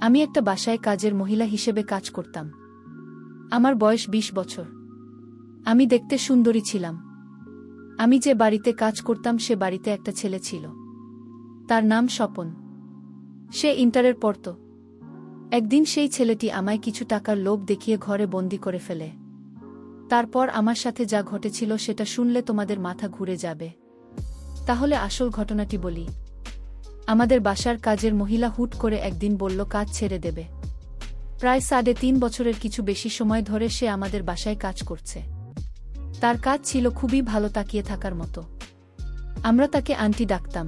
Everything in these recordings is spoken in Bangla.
আমি একটা বাসায় কাজের মহিলা হিসেবে কাজ করতাম। আমার বয়স 20 বছর। আমি দেখতে সুন্দরী ছিলাম। আমি যে বাড়িতে কাজ করতাম সে বাড়িতে একটা ছেলে ছিল। তার নাম স্বপন। সে ইন্টারের পড়ত। একদিন সেই ছেলেটি আমায় কিছু টাকার লোভ দেখিয়ে ঘরে বন্দি করে ফেলে। তারপর আমার সাথে যা ঘটেছিল সেটা শুনলে তোমাদের মাথা ঘুরে যাবে। তাহলে আসল ঘটনাটি বলি। আমাদের বাসার কাজের মহিলা হুট করে একদিন বলল কাজ ছেড়ে দেবে। প্রায় 3.5 বছরের কিছু বেশি সময় ধরে সে আমাদের বাসায় কাজ করছে। তার কাজ ছিল খুবই ভালো, তাকিয়ে থাকার মতো। আমরা তাকে আন্টি ডাকতাম।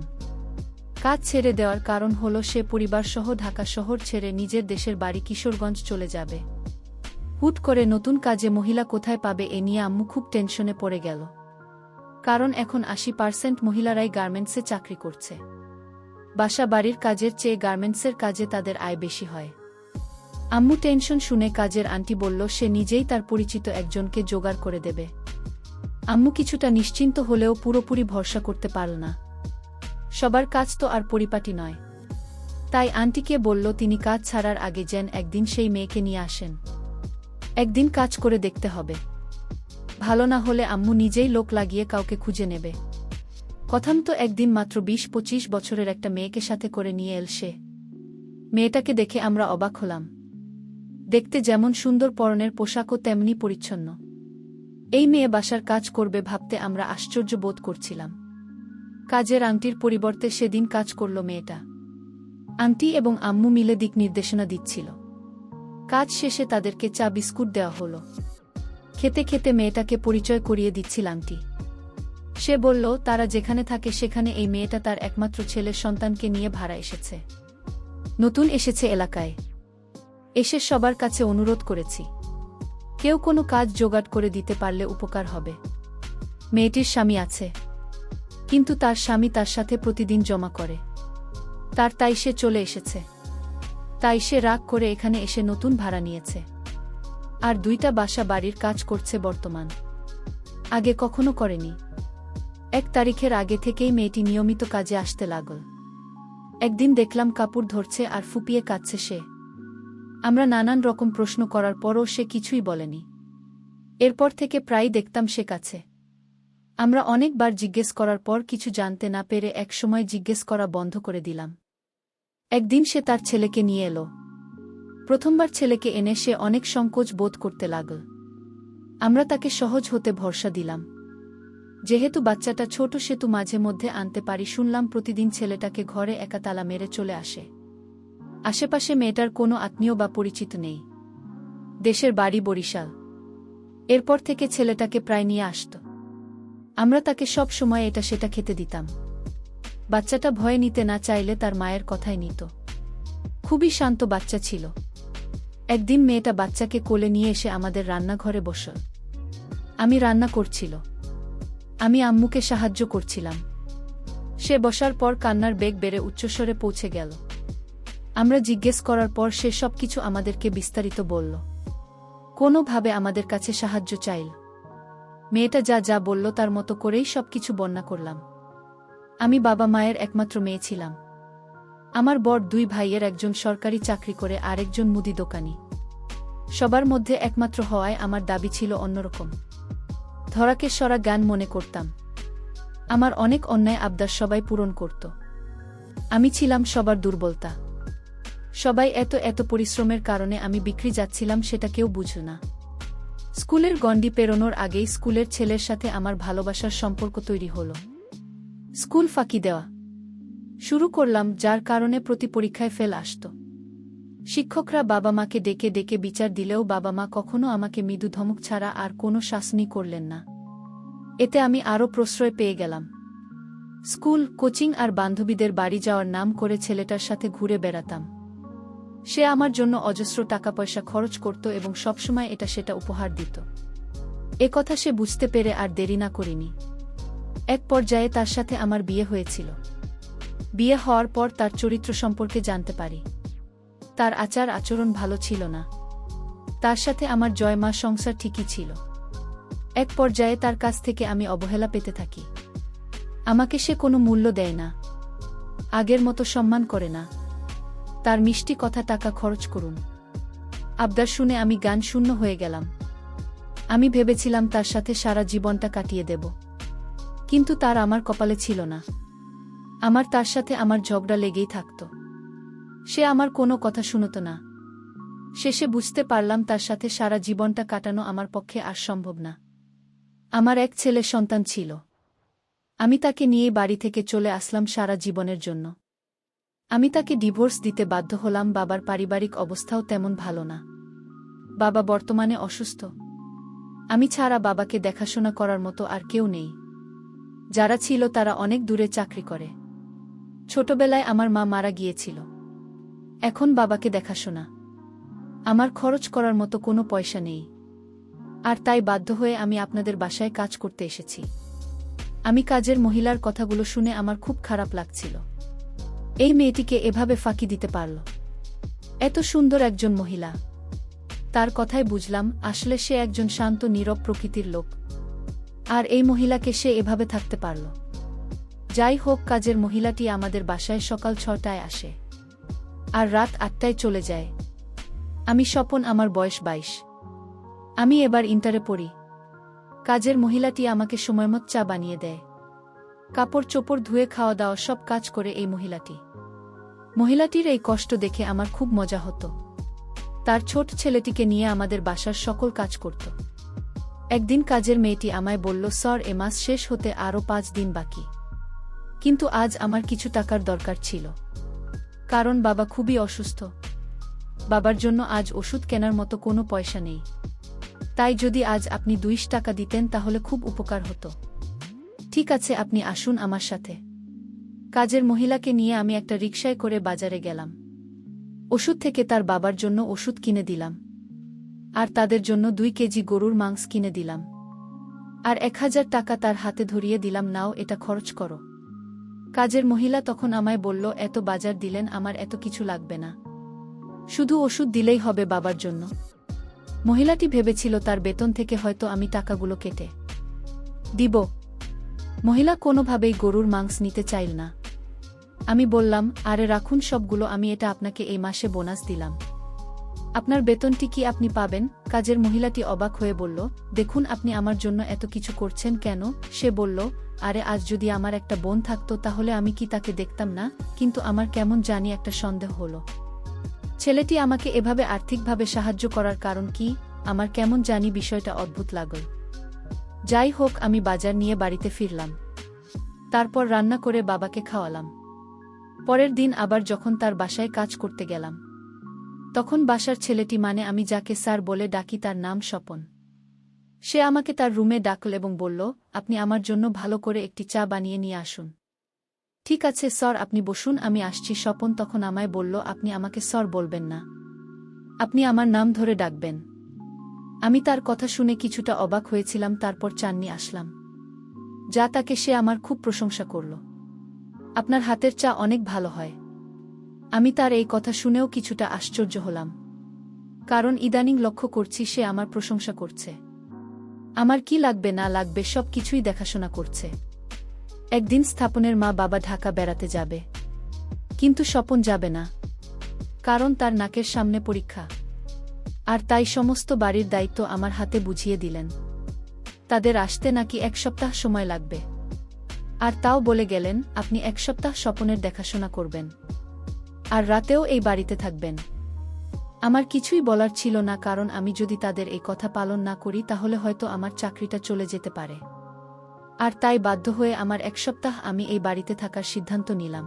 কাজ ছেড়ে দেওয়ার কারণ হলো সে পরিবারসহ ঢাকা শহর ছেড়ে নিজের দেশের বাড়ি কিশোরগঞ্জ চলে যাবে। হুট করে নতুন কাজে মহিলা কোথায় পাবে এ নিয়ে আম্মু খুব টেনশনে পড়ে গেল। কারণ এখন 80% মহিলারাই গার্মেন্টসে চাকরি করছে। বাসা বাড়ির কাজের চেয়ে গার্মেন্টসের কাজে তাদের আয় বেশি হয়। আম্মু টেনশন শুনে কাজের আন্টি বলল সে নিজেই তার পরিচিত একজনকে জোগাড় করে দেবে। আম্মু কিছুটা নিশ্চিন্ত হলেও পুরোপুরি ভরসা করতে পারল না। সবার কাজ তো আর পরিপাটি নয়। তাই আন্টিকে বলল তিনি কাজ ছাড়ার আগে যেন একদিন সেই মেয়েকে নিয়ে আসেন। একদিন কাজ করে দেখতে হবে। ভালো না হলে আম্মু নিজেই লোক লাগিয়ে কাউকে খুঁজে নেবে। কথামতো একদিন মাত্র 20-25 বছরের একটা মেয়েকে সাথে করে নিয়ে এল সে। মেয়েটাকে দেখে আমরা অবাক হলাম। দেখতে যেমন সুন্দর, পরনের পোশাকও তেমনি পরিচ্ছন্ন। এই মেয়ে বাসার কাজ করবে ভাবতে আমরা আশ্চর্য বোধ করছিলাম। কাজের আংটির পরিবর্তে সেদিন কাজ করল মেয়েটা। আন্টি এবং আম্মু মিলে দিক নির্দেশনা দিচ্ছিল। কাজ শেষে তাদেরকে চা বিস্কুট দেওয়া হলো। খেতে খেতে মেয়েটাকে পরিচয় করিয়ে দিচ্ছিল আন্টি। সে বলল তারা যেখানে থাকে সেখানে এই মেয়েটা তার একমাত্র ছেলের সন্তানকে নিয়ে ভাড়া এসেছে। নতুন এসেছে এলাকায়। এসে সবার কাছে অনুরোধ করেছি, কেউ কোনো কাজ জোগাড় করে দিতে পারলে উপকার হবে। মেয়েটির স্বামী আছে, কিন্তু তার স্বামী তার সাথে প্রতিদিন জমা করে। তাই সে চলে এসেছে। তাই সে রাগ করে এখানে এসে নতুন ভাড়া নিয়েছে। আর 2টা বাসা বাড়ির কাজ করছে বর্তমান। আগে কখনো করেনি। 1 তারিখের আগে থেকেই মেয়েটি নিয়মিত কাজে আসতে লাগল। একদিন দেখলাম কাপড় ধরছে আর ফুপিয়ে কাঁদছে সে। আমরা নানান রকম প্রশ্ন করার পরও সে কিছুই বলেনি। এরপর থেকে প্রায়ই দেখতাম সে কাছে। আমরা অনেকবার জিজ্ঞেস করার পর কিছু জানতে না পেরে একসময় জিজ্ঞেস করা বন্ধ করে দিলাম। একদিন সে তার ছেলেকে নিয়ে এলো। প্রথমবার ছেলেকে এনে সে অনেক সংকোচ বোধ করতে লাগল। আমরা তাকে সহজ হতে ভরসা দিলাম। যেহেতু বাচ্চাটা ছোট সেতু মাঝে মধ্যে আনতে পারি। শুনলাম প্রতিদিন ছেলেটাকে ঘরে একা তালা মেরে চলে আসে। আশেপাশে মেয়েটার কোনো আত্মীয় বা পরিচিত নেই। দেশের বাড়ি বরিশাল। এরপর থেকে ছেলেটাকে প্রায় নিয়ে আসত। আমরা তাকে সব সময় এটা সেটা খেতে দিতাম। বাচ্চাটা ভয়ে নিতে না চাইলে তার মায়ের কথাই নিত। খুবই শান্ত বাচ্চা ছিল। একদিন মেয়েটা বাচ্চাকে কোলে নিয়ে এসে আমাদের রান্নাঘরে বসল। আমি রান্না করছিল। আমি আম্মুকে সাহায্য করছিলাম। সে বসার পর কান্নার বেগ বেড়ে উচ্চস্বরে পৌঁছে গেল। আমরা জিজ্ঞেস করার পর সে সবকিছু আমাদেরকে বিস্তারিত বলল। কোনোভাবে আমাদের কাছে সাহায্য চাইল। মেয়েটা যা যা বলল তার মতো করেই সবকিছু বর্ণনা করলাম। আমি বাবা মায়ের একমাত্র মেয়ে ছিলাম। আমার বড় 2 ভাইয়ের একজন সরকারি চাকরি করে, আরেকজন মুদি দোকানি। সবার মধ্যে একমাত্র হওয়ায় আমার দাবি ছিল অন্যরকম। ধরাকে সরা জ্ঞান মনে করতাম। আমার অনেক অন্যায় আবদার সবাই পূরণ করত। আমি ছিলাম সবার দুর্বলতা। সবাই এত পরিশ্রমের কারণে আমি বিক্রি যাচ্ছিলাম সেটা কেউ বুঝল না। স্কুলের গণ্ডি পেরোনোর আগেই স্কুলের ছেলের সাথে আমার ভালোবাসার সম্পর্ক তৈরি হলো। স্কুল ফাঁকি দেওয়া শুরু করলাম, যার কারণে প্রতি পরীক্ষায় ফেল আসত। শিক্ষকরা বাবা মাকে ডেকে ডেকে বিচার দিলেও বাবা মা কখনো আমাকে মৃদু ধমক ছাড়া আর কোনো শাসনই করলেন না। এতে আমি আরও প্রশ্রয় পেয়ে গেলাম। স্কুল, কোচিং আর বান্ধবীদের বাড়ি যাওয়ার নাম করে ছেলেটার সাথে ঘুরে বেড়াতাম। সে আমার জন্য অজস্র টাকা পয়সা খরচ করত এবং সবসময় এটা সেটা উপহার দিত। এ কথা সে বুঝতে পেরে আর দেরি না করিনি। এক পর্যায়ে তার সাথে আমার বিয়ে হয়েছিল। বিয়ে হওয়ার পর তার চরিত্র সম্পর্কে জানতে পারি। তার আচার আচরণ ভালো ছিল না। তার সাথে আমার জয়মা সংসার ঠিকই ছিল। এক পর্যায়ে তার কাছ থেকে আমি অবহেলা পেতে থাকি। আমাকে সে কোনো মূল্য দেয় না, আগের মতো সম্মান করে না। তার মিষ্টি কথা টাকা খরচ করুন। আবদার শুনে আমি গান শূন্য হয়ে গেলাম। আমি ভেবেছিলাম তার সাথে সারা জীবনটা কাটিয়ে দেব, কিন্তু তার আমার কপালে ছিল না। আমার তার সাথে আমার ঝগড়া লেগেই থাকত। সে আমার কোনো কথা শুনত না। শেষে বুঝতে পারলাম তার সাথে সারা জীবনটা কাটানো আমার পক্ষে আর সম্ভব না। আমার এক ছেলে সন্তান ছিল। আমি তাকে নিয়ে বাড়ি থেকে চলে আসলাম সারা জীবনের জন্য। আমি তাকে ডিভোর্স দিতে বাধ্য হলাম। বাবার পারিবারিক অবস্থাও তেমন ভালো না। বাবা বর্তমানে অসুস্থ। আমি ছাড়া বাবাকে দেখাশোনা করার মতো আর কেউ নেই। যারা ছিল তারা অনেক দূরে চাকরি করে। ছোটবেলায় আমার মা মারা গিয়েছিল। এখন বাবাকে দেখাশোনা, আমার খরচ করার মতো কোনো পয়সা নেই। আর তাই বাধ্য হয়ে আমি আপনাদের বাসায় কাজ করতে এসেছি। আমি কাজের মহিলার কথাগুলো শুনে আমার খুব খারাপ লাগছিল। এই মেয়েটিকে এভাবে ফাঁকি দিতে পারল? এত সুন্দর একজন মহিলা। তার কথায় বুঝলাম আসলে সে একজন শান্ত নীরব প্রকৃতির লোক। আর এই মহিলাকে সে এভাবে থাকতে পারল। যাই হোক, কাজের মহিলাটি আমাদের বাসায় সকাল 6টায় আসে আর রাত 8টায় চলে যায়। আমি স্বপন, আমার বয়স 22। আমি এবার ইন্টারে পড়ি। কাজের মহিলাটি আমাকে সময়মত চা বানিয়ে দেয়। কাপড় চোপড় ধুয়ে খাওয়া দাওয়া সব কাজ করে এই মহিলাটির এই কষ্ট দেখে আমার খুব মজা হতো। তার ছোট ছেলেটিকে নিয়ে আমাদের বাসার সকল কাজ করত। একদিন কাজের মেয়েটি আমায় বলল, স্যার, এ মাস শেষ হতে আরও 5 দিন বাকি, কিন্তু আজ আমার কিছু টাকার দরকার ছিল। কারণ বাবা খুবই অসুস্থ। বাবার জন্য আজ ওষুধ কেনার মতো কোনো পয়সা নেই। তাই যদি আজ আপনি 200 টাকা দিতেন তাহলে খুব উপকার হতো। ঠিক আছে, আপনি আসুন আমার সাথে। কাজের মহিলাকে নিয়ে আমি একটা রিকশায় করে বাজারে গেলাম। ওষুধ থেকে তার বাবার জন্য ওষুধ কিনে দিলাম, আর তাদের জন্য 2 কেজি গরুর মাংস কিনে দিলাম, আর 1000 টাকা তার হাতে ধরিয়ে দিলাম, নাও, এটা খরচ করো। কাজের মহিলা তখন আমায় বলল, এত বাজার দিলেন, আমার এত কিছু লাগবে না, শুধু ওষুধ দিলেই হবে বাবার জন্য। মহিলাটি ভেবেছিল তার বেতন থেকে হয়তো আমি টাকাগুলো কেটে দিব। মহিলা কোনোভাবেই গরুর মাংস নিতে চাইল না। আমি বললাম, আরে রাখুন সবগুলো, আমি এটা আপনাকে এই মাসে বোনাস দিলাম। আপনার বেতনটি কি আপনি পাবেন? কাজের মহিলাটি অবাক হয়ে বলল, দেখুন, আপনি আমার জন্য এত কিছু করছেন কেন? সে বলল, আরে আজ যদি আমার একটা বোন থাকতো তাহলে আমি কি তাকে দেখতাম না? কিন্তু আমার কেমন জানি একটা সন্দেহ হলো। ছেলেটি আমাকে এভাবে আর্থিকভাবে সাহায্য করার কারণ কি? আমার কেমন জানি বিষয়টা অদ্ভুত লাগল। যাই হোক, আমি বাজার নিয়ে বাড়িতে ফিরলাম। তারপর রান্না করে বাবাকে খাওয়ালাম। পরের দিন আবার যখন তার বাসায় কাজ করতে গেলাম, তখন বাসার ছেলেটি, মানে আমি যাকে স্যার বলে ডাকি, তার নাম স্বপন। সে আমাকে তার রুমে ডাকল এবং বলল, আপনি আমার জন্য ভালো করে একটি চা বানিয়ে নিয়ে আসুন। ঠিক আছে স্যার, আপনি বসুন, আমি আসছি। স্বপন তখন আমায় বলল, আপনি আমাকে স্যার বলবেন না, আপনি আমার নাম ধরে ডাকবেন। আমি তার কথা শুনে কিছুটা অবাক হয়েছিলাম। তারপর চা নিয়ে আসলাম, যা তাকে সে আমার খুব প্রশংসা করল। আপনার হাতের চা অনেক ভালো হয়। আমি তার এই কথা শুনেও কিছুটা আশ্চর্য হলাম, কারণ ইদানিং লক্ষ্য করছি সে আমার প্রশংসা করছে। আমার কি লাগবে না লাগবে সব কিছুই দেখাশোনা করছে। একদিন স্থাপনের মা বাবা ঢাকা বেড়াতে যাবে, কিন্তু স্বপন যাবে না, কারণ তার নাকের সামনে পরীক্ষা। আর তাই সমস্ত বাড়ির দায়িত্ব আমার হাতে বুঝিয়ে দিলেন। তাদের আসতে নাকি 1 সপ্তাহ সময় লাগবে, আর তাও বলে গেলেন, আপনি 1 সপ্তাহ স্বপনের দেখাশোনা করবেন, আর রাতেও এই বাড়িতে থাকবেন। আমার কিছুই বলার ছিল না, কারণ আমি যদি তাদের এই কথা পালন না করি তাহলে হয়তো আমার চাকরিটা চলে যেতে পারে। আর তাই বাধ্য হয়ে আমার 1 সপ্তাহ আমি এই বাড়িতে থাকার সিদ্ধান্ত নিলাম।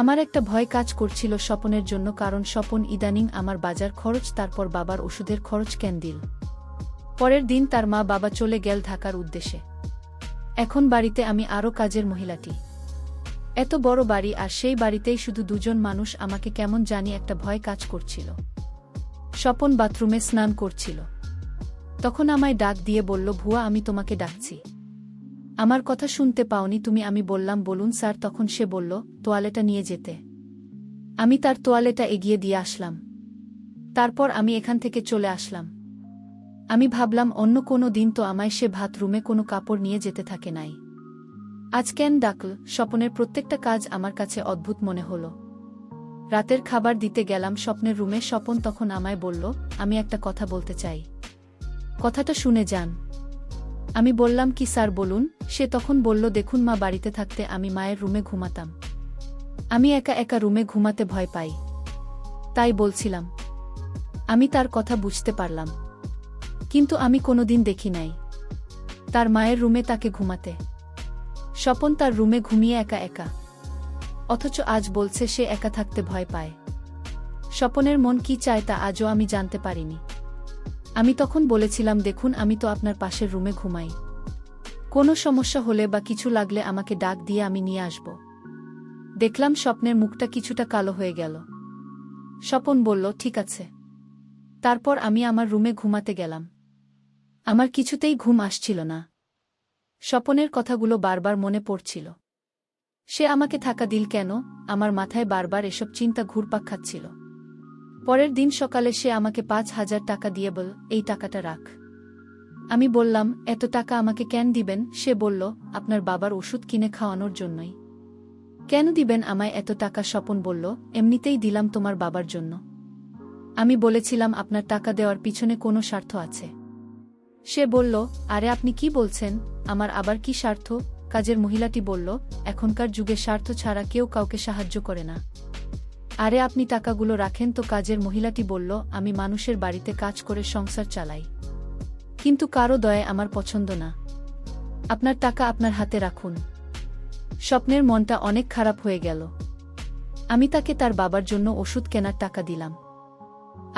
আমার একটা ভয় কাজ করছিল স্বপনের জন্য, কারণ স্বপন ইদানিং আমার বাজার খরচ, তারপর বাবার ওষুধের খরচ কেন দিল। পরের দিন তার মা বাবা চলে গেল ঢাকার উদ্দেশ্যে। এখন বাড়িতে আমি আরও কাজের মহিলাটি। এত বড় বাড়ি, আর সেই বাড়িতেই শুধু 2 জন মানুষ। আমাকে কেমন জানি একটা ভয় কাজ করছিল। স্বপন বাথরুমে স্নান করছিল, তখন আমায় ডাক দিয়ে বলল, ভুয়া, আমি তোমাকে ডাকছি, আমার কথা শুনতে পাওনি তুমি? আমি বললাম, বলুন স্যার। তখন সে বলল, তোয়ালেটা নিয়ে যেতে। আমি তার তোয়ালেটা এগিয়ে দিয়ে আসলাম। তারপর আমি এখান থেকে চলে আসলাম। আমি ভাবলাম, অন্য কোনো দিন তো আমায় সে বাথরুমে কোনো কাপড় নিয়ে যেতে থাকে নাই, আজ কেন ডাকল? স্বপনের প্রত্যেকটা কাজ আমার কাছে অদ্ভুত মনে হলো। রাতের খাবার দিতে গেলাম স্বপ্নের রুমে। স্বপন তখন আমায় বলল, আমি একটা কথা বলতে চাই, কথাটা শুনে যান। আমি বললাম, কি স্যার বলুন। সে তখন বলল, দেখুন মা বাড়িতে থাকতে আমি মায়ের রুমে ঘুমাতাম। আমি একা একা রুমে ঘুমাতে ভয় পাই, তাই বলছিলাম। আমি তার কথা বুঝতে পারলাম, কিন্তু আমি কোনোদিন দেখি নাই তার মায়ের রুমে তাকে ঘুমাতে। স্বপন তার রুমে ঘুমিয়ে একা একা, অথচ আজ বলছে সে একা থাকতে ভয় পায়। স্বপনের মন কি চায় তা আজও আমি জানতে পারিনি। আমি তখন বলেছিলাম, দেখুন আমি তো আপনার পাশের রুমে ঘুমাই, কোনো সমস্যা হলে বা কিছু লাগলে আমাকে ডাক দিয়ে আমি নিয়ে আসব। দেখলাম স্বপ্নের মুখটা কিছুটা কালো হয়ে গেল। স্বপন বলল, ঠিক আছে। তারপর আমি আমার রুমে ঘুমাতে গেলাম। আমার কিছুতেই ঘুম আসছিল না। স্বপনের কথাগুলো বারবার মনে পড়ছিল। সে আমাকে থাকা দিল কেন? আমার মাথায় বারবার এসব চিন্তা ঘুরপাক খাচ্ছিল। পরের দিন সকালে সে আমাকে 5,000 টাকা দিয়ে বলল, এই টাকাটা রাখ। আমি বললাম, এত টাকা আমাকে কেন দিবেন? সে বলল, আপনার বাবার ওষুধ কিনে খাওয়ানোর জন্যই। কেন দিবেন আমায় এত টাকা? স্বপন বলল, এমনিতেই দিলাম তোমার বাবার জন্য। আমি বলেছিলাম, আপনার টাকা দেওয়ার পিছনে কোনো স্বার্থ আছে। সে বলল, আরে আপনি কি বলছেন? আমার আবার কি স্বার্থ? কাজের মহিলাটি বলল, এখনকার যুগে স্বার্থ ছাড়া কেউ কাউকে সাহায্য করে না। আরে আপনি টাকাগুলো রাখেন তো। কাজের মহিলাটি বলল, আমি মানুষের বাড়িতে কাজ করে সংসার চালাই, কিন্তু কারো দয়ায় আমার পছন্দ না। আপনার টাকা আপনার হাতে রাখুন। স্বপ্নের মনটা অনেক খারাপ হয়ে গেল। আমি তাকে তার বাবার জন্য ওষুধ কেনার টাকা দিলাম,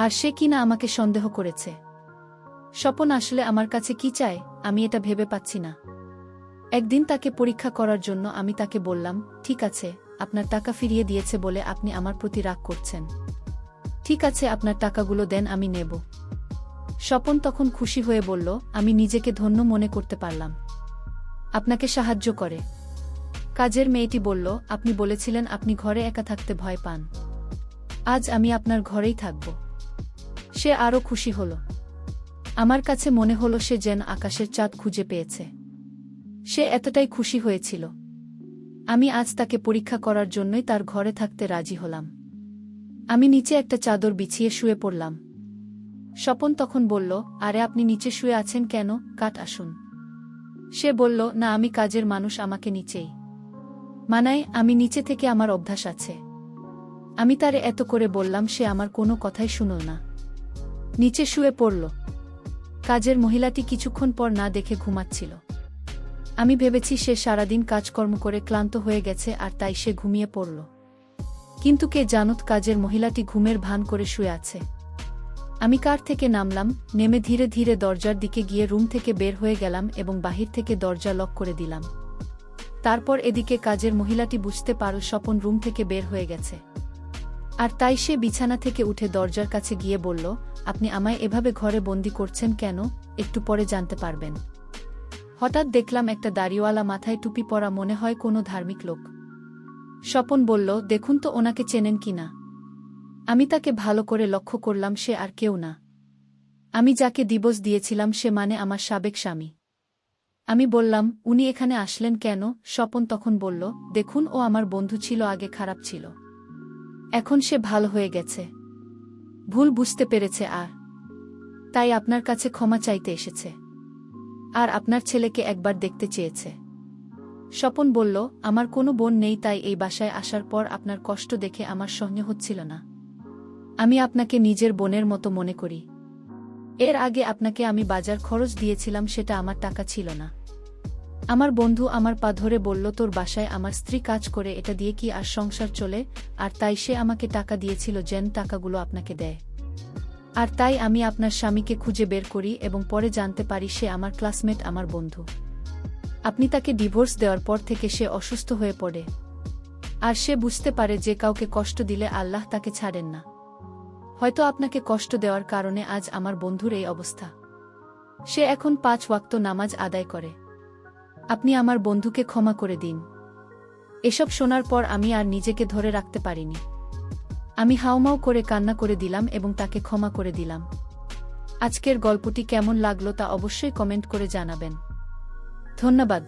আর সে কিনা আমাকে সন্দেহ করেছে। স্বপন আসলে আমার কাছে কি চায় আমি এটা ভেবে পাচ্ছি না। একদিন তাকে পরীক্ষা করার জন্য আমি তাকে বললাম, ঠিক আছে, আপনার টাকা ফিরিয়ে দিয়েছে বলে আপনি আমার প্রতি রাগ করছেন। ঠিক আছে, আপনার টাকাগুলো দেন, আমি নেব। স্বপন তখন খুশি হয়ে বলল, আমি নিজেকে ধন্য মনে করতে পারলাম আপনাকে সাহায্য করে। কাজের মেয়েটি বলল, আপনি বলেছিলেন আপনি ঘরে একা থাকতে ভয় পান, আজ আমি আপনার ঘরেই থাকব। সে আরও খুশি হল। আমার কাছে মনে হলো সে যেন আকাশের চাঁদ খুঁজে পেয়েছে। সে এতটাই খুশি হয়েছিল। আমি আজ তাকে পরীক্ষা করার জন্যই তার ঘরে থাকতে রাজি হলাম। আমি নিচে একটা চাদর বিছিয়ে শুয়ে পড়লাম। স্বপন তখন বলল, আরে আপনি নিচে শুয়ে আছেন কেন? কাট আসুন। সে বলল, না, আমি কাজের মানুষ, আমাকে নিচেই মানায়, আমি নিচে থেকে আমার অভ্যাস আছে। আমি তারে এত করে বললাম, সে আমার কোনো কথাই শুনল না, নিচে শুয়ে পড়ল। কাজের মহিলাটি কিছুক্ষণ পর না দেখে ঘুমাচ্ছিল। আমি ভেবেছি সে সারাদিন কাজকর্ম করে ক্লান্ত হয়ে গেছে আর তাই সে ঘুমিয়ে পড়ল। কিন্তু কে জানত কাজের মহিলাটি ঘুমের ভান করে শুয়ে আছে। আমি কার থেকে নামলাম, নেমে ধীরে ধীরে দরজার দিকে গিয়ে রুম থেকে বের হয়ে গেলাম এবং বাহির থেকে দরজা লক করে দিলাম। তারপর এদিকে কাজের মহিলাটি বুঝতে পারল স্বপন রুম থেকে বের হয়ে গেছে, আর তাই সে বিছানা থেকে উঠে দরজার কাছে গিয়ে বলল, আপনি আমায় এভাবে ঘরে বন্দি করছেন কেন? একটু পরে জানতে পারবেন। হঠাৎ দেখলাম একটা দাড়িওয়ালা, মাথায় টুপি পরা, মনে হয় কোনো ধার্মিক লোক। স্বপন বলল, দেখুন তো ওনাকে চেনেন কিনা। আমি তাকে ভালো করে লক্ষ্য করলাম, সে আর কেউ না। আমি যাকে ডিভোর্স দিয়েছিলাম সে, মানে আমার সাবেক স্বামী। আমি বললাম, উনি এখানে আসলেন কেন? স্বপন তখন বলল, দেখুন ও আমার বন্ধু ছিল, আগে খারাপ ছিল, এখন সে ভালো হয়ে গেছে, ভুল বুঝতে পেরেছে, আর তাই আপনার কাছে ক্ষমা চাইতে এসেছে, আর আপনার ছেলেকে একবার দেখতে চেয়েছে। স্বপন বলল, আমার কোনো বোন নেই, তাই এই বাসায় আসার পর আপনার কষ্ট দেখে আমার সহ্য হচ্ছিল না। আমি আপনাকে নিজের বোনের মতো মনে করি। এর আগে আপনাকে আমি বাজার খরচ দিয়েছিলাম, সেটা আমার টাকা ছিল না। আমার বন্ধু আমার পা ধরে বলল, তোর বাসায় আমার স্ত্রী কাজ করে, এটা দিয়ে কি আর সংসার চলে? আর তাই সে আমাকে টাকা দিয়েছিল যেন টাকাগুলো আপনাকে দেয়। আর তাই আমি আপনার স্বামীকে খুঁজে বের করি এবং পরে জানতে পারি সে আমার ক্লাসমেট, আমার বন্ধু। আপনি তাকে ডিভোর্স দেওয়ার পর থেকে সে অসুস্থ হয়ে পড়ে, আর সে বুঝতে পারে যে কাউকে কষ্ট দিলে আল্লাহ তাকে ছাড়েন না। হয়তো আপনাকে কষ্ট দেওয়ার কারণে আজ আমার বন্ধুর এই অবস্থা। সে এখন 5 ওয়াক্ত নামাজ আদায় করে। আপনি আমার বন্ধুকে ক্ষমা করে দিন। এসব শোনার পর আমি আর নিজেকে ধরে রাখতে পারিনি। আমি হাউমাউ করে কান্না করে দিলাম এবং তাকে ক্ষমা করে দিলাম। আজকের গল্পটি কেমন লাগলো তা অবশ্যই কমেন্ট করে জানাবেন। ধন্যবাদ।